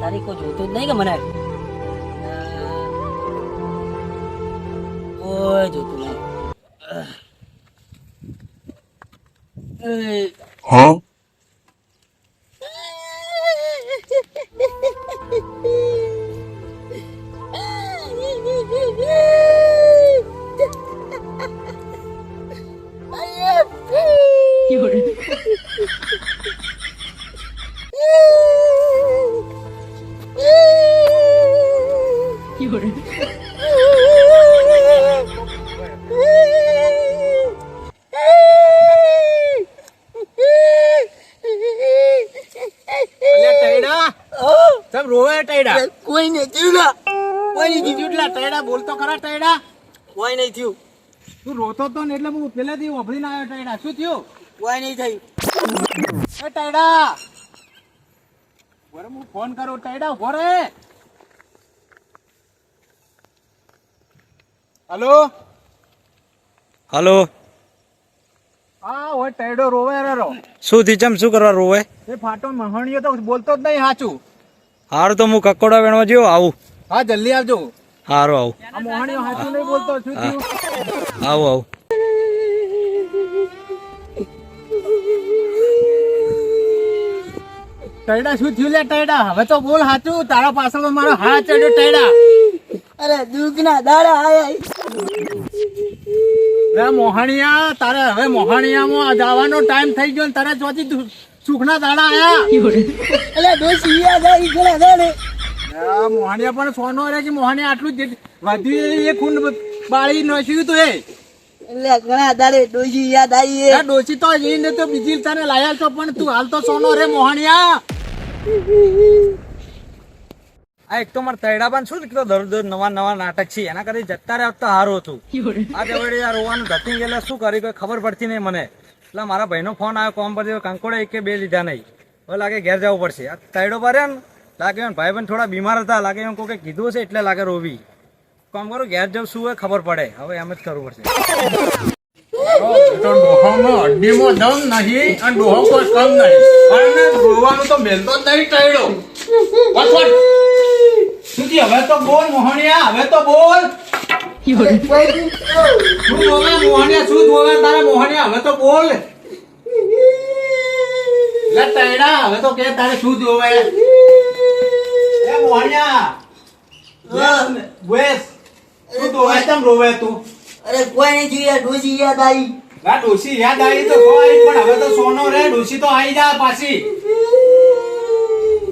તારી કોઈ જોતું જ નહીં કે મને કોઈ જોતું નહીં. હા કોઈ નહીં થયું, કોઈ નહીં કીધું એટલે ટયડા બોલતો ખરા ટયડા. કોઈ નહીં થયું, તું રોતો તો ને એટલે હું પેલેથી વાપરીને આવ્યો ટયડા. શું થયું કોઈ નહીં થયું. એ ટયડા બરે હું ફોન કરું. ટયડા ઉભો રે. હલો હલો, હા ઓય ટયડો રોવે રો. શું થી ચમ શું કરવા રોવે? એ ફાટો મહણીયો તો બોલતો જ નહીં સાચું. હારું તો હું કકોડા વેણવા જેવો આવું. હા જલ્દી આવજો. હારું આવું. આ મોહણીયો સાચું નહીં બોલતો. શું થયું? આવું આવું. ટયડા શું થયું લે ટયડા? હવે તો બોલ સાચું. તારા પાછળ મારો હાથ ચડ્યો ટયડા. અરે દુઃખના દાડા આયા. રે મોહણિયા, તારે હવે મોહણિયામાં જવાનો ટાઈમ થઈ ગયો ને તારે ચોથી સુખના દાડા આયા. અલે ડોશી યાદ આવી ઘણા દાડે. આ મોહણિયા પણ સોનો રે કે મોહણિયા આટલું જ વધ્યું એ ખૂન બાળી નસ્યું તું એ. એટલે ઘણા દાડે ડોશી યાદ આવી. આ ડોશી તો જઈને તો બીજી તને લાયા છો પણ તું હાલ તો સોનો રે મોહણિયા. આ એક તો મારા તૈડા પણ શું કીધું દર નવા નવા નાટક છે એના કરી જતા રહ્યા તો સારું હતું. આ જવડે આ રોવાનું ધતી ગયેલા શું કરી કોઈ ખબર પડતી નહીં મને. એટલે મારા ભાઈનો ફોન આવ્યો કોમ પર કંકોડે એક કે બે લીધા નહીં. હવે લાગે ઘેર જવું પડશે. આ તૈડો પર લાગે ભાઈ બહેન થોડા બીમાર હતા. લાગે એમ કોઈ કીધું હશે એટલે લાગે રોવી. કામ કરું ઘેર જવું શું હોય ખબર પડે. હવે એમ જ કરવું પડશે. હડ્ડીમાં દમ નહીં અને ડોહો કોઈ કમ નહીં. પણ રોવાનું તો મેલતો જ નહીં ટયડો. શું થયું? હવે તો બોલ મોહણિયા, હવે તો બોલ. શું જોવે મોહણિયા? શું જોવે તારા મોહણિયા? હવે તો બોલ. લે ટયડા હવે તો કે તારે શું જોવે? એ મોહણિયા વેસ શું જોવે? કેમ રોવે તું? અરે કોઈ નહીં થયું, ડોશી યાદ આવી. ના ડોશી યાદ આવી તો કોઈ પણ હવે તો સોનો રે. ડોશી તો આવી જા પાછી.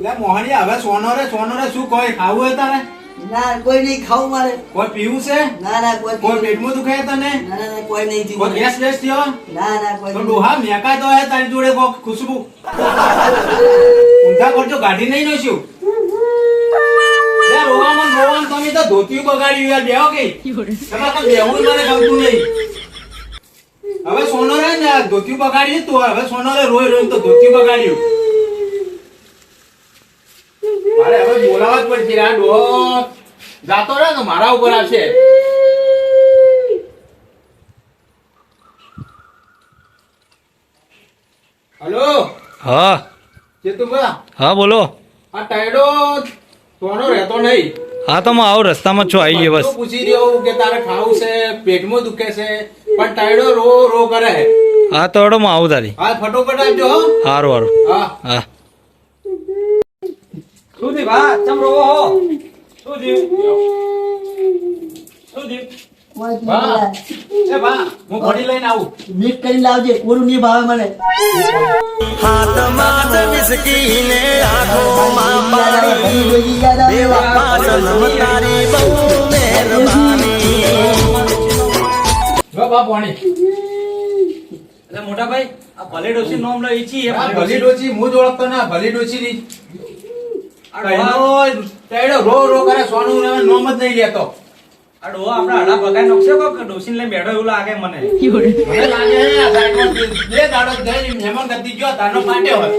લે મોહણિયા હવે સોનો રે શું કોઈ ખાવું હોય તારે? ના કોઈ નહીં ખાવું મારે. કોઈ પીવું છે? ના ના કોઈ કોઈ પેટમાં દુખે તને? ના ના કોઈ નહીં થયું. કોઈ ગેસ બેસ થયો? ના ના કોઈ તો નહીં. ડોહા મેકા તો હે તારી જોડે કોક ખુશબુ ઊંધા કરજો ગાડી નહીં નોશ્યું. લે રોવામાં તમે તો ધોતિયું બગાડ્યું યાર. બેહો કે તમારે તો બેહવું મને ગમતું નહીં. હવે સોનો રે ને ધોતિયું બગાડ્યું તું. હવે સોનો રે રોય રોય તો ધોતિયું બગાડ્યું. મારે હવે બોલાવા જ પડશે. આ ડોહો જાતો રહે તો મારા ઉપર આવશે. હલો હા ચેતુભા, હા બોલો. આ ટાયડો સોનો રહેતો નહીં. હા તો હું આવું રસ્તામાં જ છું. આવી ગયો બસ. બધું પૂછી રહ્યો કે તારે ખાવું છે, પેટમાં દુખે છે, પણ ટાયડો રો રો કરે. હા તો એડો હું આવું તારી. હા ફટોફટ આવજો હો. સારું સારું. હા હા શું થયું ભા? ચમ રોવો હો? શું થયું? શું થયું? કોઈ થયું બા ના. એ બા હું ઘડી લઈને આવું. મિક્સ કરીને લાવજે, કોરું નહીં ભાવે મને. ડોશી યાદ આવી. જો બા પાણી. એટલે મોટા ભાઈ આ ભલે ડોસી નોમ લો ઈ છી આ ભલી ડોચી હું જ ઓળખતો ના. ભલી ડોચી ની ટાયડો રો રો કરે. સોનું નોમ જ નહીં લેતો. આ ડોહો આપડા હડા પગાર નોખશે કોક ડોસીને લઈને બેઠો એવું લાગે મને. મને લાગે આ સાઈડમાં બે દાડો જઈ મહેમાન ગતિ ગયો તારનો પાટ્યો હોય.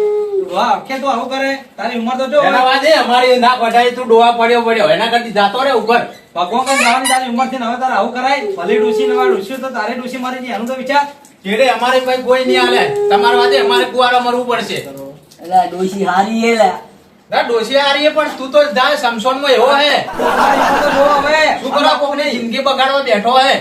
ડોહા આખે તો આવું કરે. તારી ઉંમર તો જો એના વાદે અમારી ના કઢાઈ તું ડોવા પડ્યો એના કરતી જાતો રે ઉપર. ભગવાન કઈ જવાની તારી ઉંમર થી હવે તારે આવું કરાય? ભલે ડોસી ને ડોસી તો તારે ડોસી મારી છે એનું તો વિચાર. ઘેરે અમારે કોઈ નહીં હાલે. તમારા વાદે અમારે કુવારો મરવું પડશે. એટલે આ ડોશી હારી હે લા. ના ડોશી હારી હે, પણ તું તો જાય સમસોનમાં એવો હે. તમારી તો જો હવે શું કરો કોકની જિંદગી બગાડવા બેઠો હે.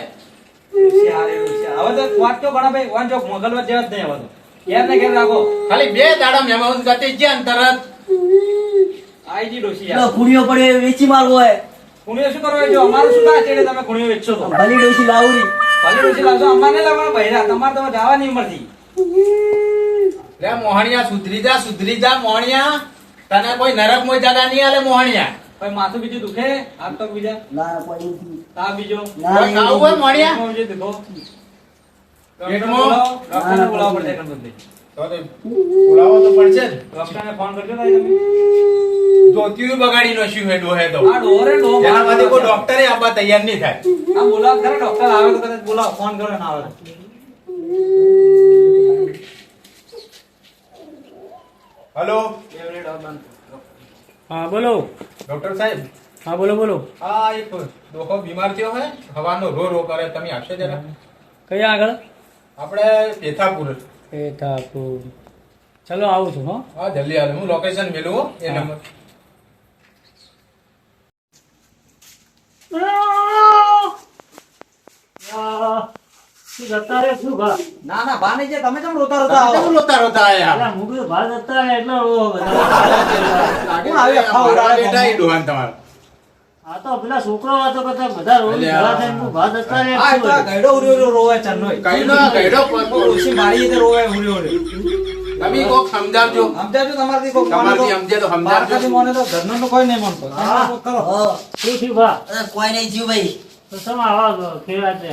હવે તો વાત તો ઘણા ભાઈ વાંચો મોગલવા જેવા જ નહીં હવે તો ઘેર ને ઘેર રાખો ખાલી 2 દાડા મહેમાન ગતિ ગયા ને તરત આઈ જી ડોશી પેલો યાર કુણીઓ પડે એ વેચી મારવો હે. કુણીઓ શું કરવા જો અમારું શું થાય ચેડે તમે કુણીઓ વેચશો તો ભલી ડોશી લાવરી. ભલે ડોશી લાવશો અમારે નહીં લાવવાના બૈરા તમારે તો જવાની ઉંમર થી લે મોહણિયા સુધરી જા મોહણિયા. તને કોઈ નરક મોય જગા નહીં આલે મોહણિયા. ભાઈ માથું બીજું દુખે હાથ પગ બીજા ના કોઈ નથી. તા બીજો ના, કોઈ ખાવું હોય મોહણિયા? પેટમાં બીજું દુખો પેટમાં? ડોક્ટરને બોલાવવો પડશે કંપની તો બોલાવો તો પડશે જ. ડોક્ટરને ફોન કરજો તારી તમે ધોતિયું બગાડી નાખ્યું હે ડોહે તો. આ ડોરે ડો એના માટે કોઈ ડોક્ટરે આપવા તૈયાર નહીં થાય. આ બોલાવ ખરા ડોક્ટર આવે તો કદાચ બોલાવો ફોન કરો ના આવે તો. હલો હા બોલો. ડોક્ટર સાહેબ, હા બોલો બોલો. આ એક ડોહો બીમાર થયો હે, હવાનો રો કરે. તમે આપશો જરા? કયા આગળ? આપણે પેથાપુર. એ ઠાકુર. ચલો આવું છું હો. હા જલ્દી આવે. હું લોકેશન મેલું હો, એ નંબર. શું જતા રે શું ભા? ના ના બા નહીં છે તમે કેમ રોતા રોતા આવો કેમ રોતા આયા? અલા, હું કીધું ભા જતા રે એટલે ઓ બધા. કોણ આવ્યા ખાવ ઉડાડે બેટા ઈ ડોહાને તમારે. આ તો પેલા છોકરો વાતો કરતા બધા રોજ અલ્યા. ભેળા થઈને હું ભા જતા રે આ શું તો આ હોય? ગયડો ઉર્યો ઉર્યો રોવે ચન્નોય ઓછી મારી રીતે રોવે ઉર્યો ઉર્યો તમે કોક સમજાવજો. સમજાવજો તમારાથી કોક તમારાથી સમજે તો સમજાવજો. બાળકાથી મોને તો ઘરનો તો કોઈ નહીં માનતો હા. તમે કરો હા. શું થયું ભા? અરે કોઈ નહીં જીવ ભાઈ. તો તમે આવા ખેડા છે.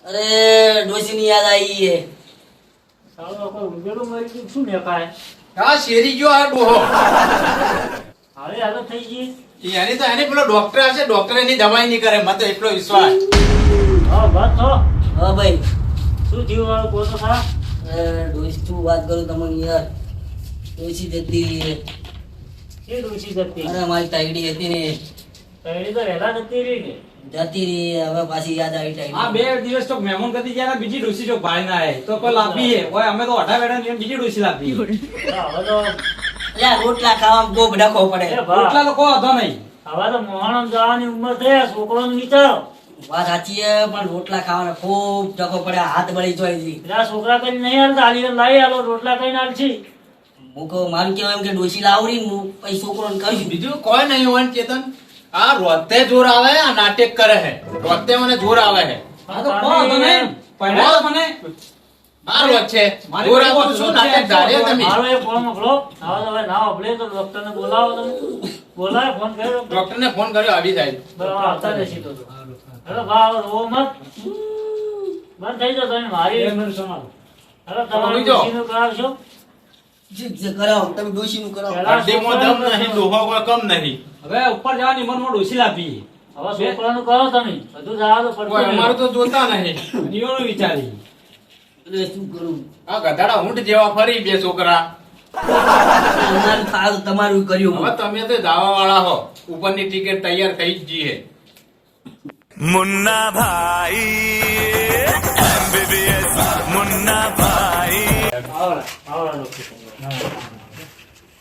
અરે ડોશીની યાદ આવી હે. સાલો કોઈ ઉંદેડું મરી ગયું શું મેકાય? હા શેરી ગયો આ ડોહો. હવે આ તો થઈ ગઈ. એની પેલો ડોક્ટર હશે, ડોક્ટર એની દવાઈ નહીં કરે. મને તો એટલો વિશ્વાસ. હા બસ તો હા ભાઈ. શું થયું હવે કહો તો ખરા? અરે ડોશી શું વાત કરું તમને યાર. ડોશી જતી રહી હે. એ ડોશી જતી. અરે મારી ટાઈડી હતી ને તૈયારી તો વહેલા જતી રહી ને. જતી રહી હે. હવે પાછી યાદ આવી આ ટાઈડી. 2 દિવસ તો મહેમાન કદી ગયા ને બીજી ડોસી જો ભાઈ ના આય તો કોઈ લાભી હે ઓય અમે તો અઢા બેડા ની બીજી ડોસી લાભી હવે તો અલ્યા રોટલા ખાવામાં બહુ ડખો પડે. એ ભા એટલા લોકો હતો નહીં હવે તો મોહણમ જવાની ઉંમર થઈ છોકરોને વિચારો. વાત સાચી હે પણ રોટલા ખાવાના ખૂબ ડખો પડે. હાથ બળી જાય છે. પેલા છોકરા કઈ નહીં હાલતા હાલી લાવી હાલો રોટલા કઈ હાલશી. હું કહું મારું કેવું એમ કે ડોશી લાવરી હું પછી છોકરોને કરીશ. બીજું કોઈ નહીં હોય ને ચેતન. આ રોતે જોર આવે, આ નાટક કરે હે. રોતે મને જોર આવે હે. આ તો કો હતો નહીં પહેલા મને આ રોજ છે. મારી જોર કોઈ આવતું શું નાટક ધાર્યો તમે? મારો એક ફોન મોકલો. હવે તો હવે ના ઓપલે તો ડોક્ટરને બોલાવો તમે. બોલાય ફોન કર્યો. ડોક્ટરને ફોન કર્યો આવી જાય. બરાબર આવતા જશી તો. હેલો ભા હવે રોવો મત. બંધ થઈ જાઓ તમે મારી. હેલો તમારે બીજો. ડોશીનું કરાવશો. જે કરાવો તમે ડોશીનું કરાવો. પેલા હડ્ડીમાં દમ નહીં, ડોહો કોઈ કમ નહીં. હવે ઉપર જવાની ઉંમરમાં ડોસી લાભી હવે છોકરાનું કરો તમે. બધું જવા દો કોઈ પડતું અમારું તો જોતા નહીં. નિયોનું વિચારી એટલે શું કરું? આ ગધાડા ઊંટ જેવા ફરી 2 છોકરા. અમારું સારું તમારું કર્યું. હવે તમે તો દાવા વાળા હો. ઉપરની ટિકિટ તૈયાર થઈ જ ગઈ હે. मुन्ना भाई MBBS मुन्ना भाई આવડા ડોક્ટર.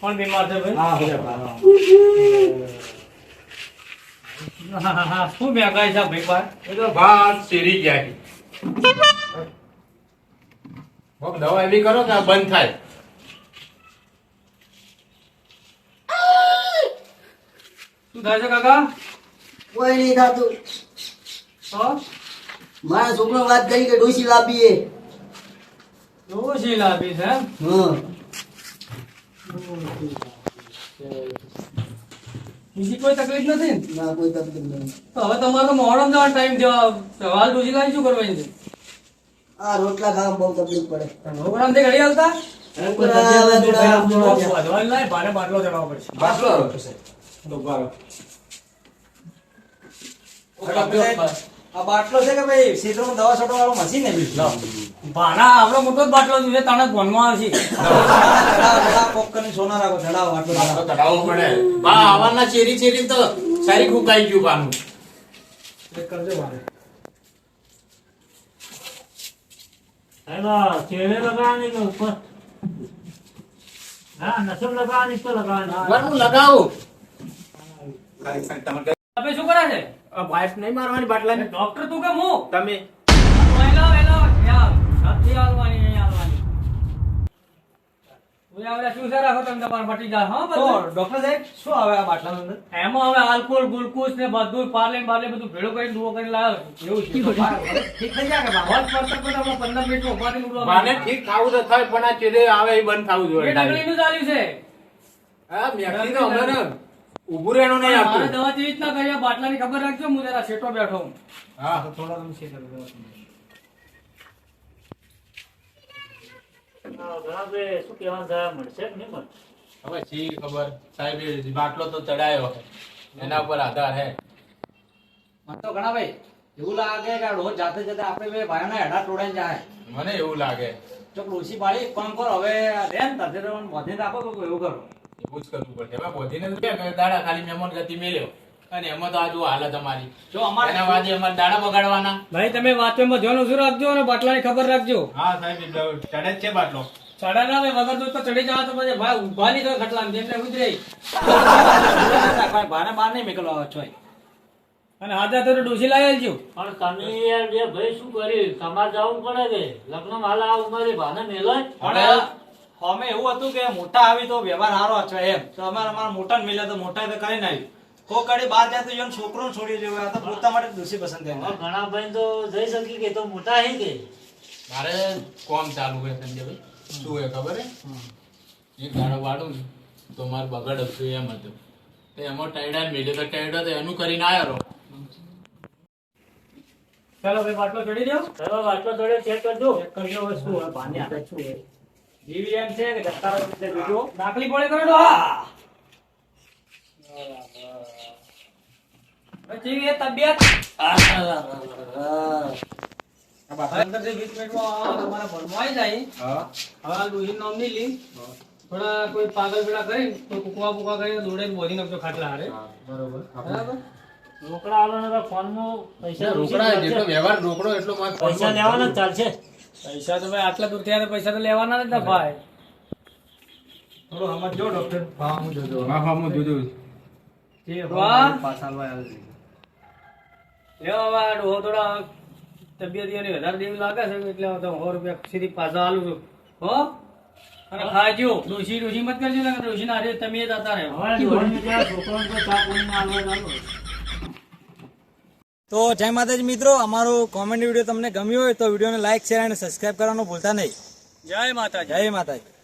કોણ બીમાર છે ભાઈ? હા શું મેગાય છે ભાઈ બાર એ તો ભાત શેરી ગયા છે. કોક દવા એવી કરો કે આ બંધ થાય. શું થાય છે કાકા કોઈ નહીં થતું. તો મારા છોકરો વાત કરી કે ડોશી લાવી હે. ડોસી લાભી છે એમ? હા. બીજી કોઈ તકલીફ નથી ને? ના કોઈ તકલીફ નહીં. તો હવે તમારે તો મોહરમ જવાનો ટાઈમ થયો સવાલ ડોસી કાંઈ શું કરવાની છે આ રોટલા ખાવામાં બહુ તકલીફ પડે. પ્રોગ્રામ થી ઘડી હાલતા બાટલો ચડાવવો પડશે. આ બાટલો છે કે ભાઈ ક્ષેત્રમાં દવા છોટવા વાળો મશીન ને ભાના આપડો મોટો જ બાટલો છે તને ફોનમાં આવશે પોપકોર્ન સોના રાખો ચડાવો તો ચડાવવું પડે. બા આવવાના ચેરી તો સારી ફૂંકાઈ ગયું પાનું. કરજો મારે હેલો ચેડે લગાવવાની કે ઉપર? હા નસબ લગાવવાની તો લગાવવાની વાર હું લગાવું તમે શું કરે છે? વાઇફ નહીં મારવાની બાટલાની ડોક્ટર તું કે હું તમે વહેલો યાર નથી હાલવાની નહીં હાલવાની તું આવડે શું છે રાખો તમે તમારે મટી જાય હા બધું ડોક્ટર સાહેબ શું આવે આ બાટલાની અંદર? એમાં હવે આલ્કોહોલ ગ્લુકોઝ ને બધું પાર્લે બધું ભેળું કરીને દુઓ કરીને લાવ્યો એવું છે ઠીક થઈ જાય કે બાબત પડતર તો તમે 15 મિનિટમાં ઉપાડી ઉડવા મને ઠીક થાવું તો થાય પણ આ ચેડે આવે એ બંધ થાવું એ જોઈએ ડગલીનું ચાલ્યું છે હા મેક્સી તો હમણાં ઊભું રહેવાનું નહીં મારે આપતું દવા જેવી રીતના કરી બાટલાની ખબર રાખજો હું જરા સેટો બેઠો હું હા થોડા તમે સેટ કરી ઘણા બે શું કહેવાનું છે મળશે કે નહીં મળે હવે શી ખબર સાહેબ એ બાટલો તો ચડાયો એના ઉપર આધાર હે મને તો ઘણા ભાઈ એવું લાગે કે રોજ જાતે જાતે આપણે બે ભાઈઓને હેડા તોડાઈને જાય મને એવું લાગે તો ડોસી પાડી એક કામ કરો હવે રે ને તરતે વધીને રાખો તો એવું કરો એવું જ કરવું પડશે હવે બોધીને તો ક્યાં કરે? દાડા ખાલી મહેમાન ગતિ મેલ્યો અને એમાં તો આ જો હાલત અમારી જો અમારે એના વાદે અમારે દાડા બગાડવાના ભાઈ તમે વાતમાં ધ્યાન ઓછું રાખજો અને બાટલાની ખબર રાખજો હા સાહેબ ચડે જ છે બાટલો ચડા ના ભાઈ વગર દૂધ તો ચડી જાવ તો પછી ભાઈ ઉભા નહીં તો ખટલામ જેમને ઉતરે ભાઈ બાને બાર નહીં મેકલો આવો છો અને આજે તો ડોસી લાવી આલજો પણ તમે યાર જે ભાઈ શું કર્યું સમાજ જવું પડે કે લગ્ન હાલ આ ઉંમરે ભાને મેલોય પણ અમે એવું હતું કે મોટા આવી તો વ્યવહાર સારો છે એમ તો અમારા મોટા મિલ્યા તો મોટા તો કરીને આવ્યું કોઈ કડી બહાર જાય તો એનો છોકરો છોડી દેવો આ તો પોતા માટે દોષી પસંદ કરે ઘણા ભાઈ તો જઈ શકી કે તો મોટા હે કે મારે કોમ ચાલુ છે સંજયભાઈ શું હે ખબર હે એક દાડો વાળું ને તો મારે બગડ હતું એમ હતું તો એમાં ટાઈડા મેલ્યો તો ટાઈડો તો એનું કરીને આવ્યો રહો ચાલો ભાઈ બાટલો ચડી દો ચલો આટલો થોડે ચેક કરજો ચેક કરજો હવે શું હોય પાણી આપે શું હોય જીવી એમ છે કે જતા રહો એટલે બીજો નાકલી પડે કરો જીવી તબિયત અંદર જે 20 મિનિટમાં તમારા ભણવા આવી જાય હવે આ દોહી નામ ની લી થોડા કોઈ પાગલ પીડા કરી કોઈ કુકવા પુકવા કરીને દોડે બોધી નાખજો ખાટલા હારે બરોબર રોકડા આવવાના ફોન માં પૈસા રોકડા જેટલો વ્યવહાર રોકડો એટલો મારે પૈસા લેવાના જ ચાલશે પૈસા તો ભાઈ આટલા દૂર થયા તો પૈસા તો લેવાના જ ને ભાઈ થોડો સમજો ડોક્ટર હા હું જોજો હા હા હું જોજો વાહ લેવા વાળો ડોહો થોડા તબિયત એની વધારે દેવી લાગે છે એટલે હું તો 100 રૂપિયા સીધી પાછા આલું છું હો અને ખાજો ડોશી મત કરજો ને ડોશી ના હારે તમે જતા રહે હવે જોઈને ત્યાં છોકરાઓને તો ચા પાણીમાં આવવા ચાલો તો જય માતાજી મિત્રો અમારો કોમેડી વિડીયો તમને ગમ્યો હોય તો વિડીયોને લાઈક શેર અને સબસ્ક્રાઇબ કરવાનું ભૂલતા નહીં જય માતાજી જય માતાજી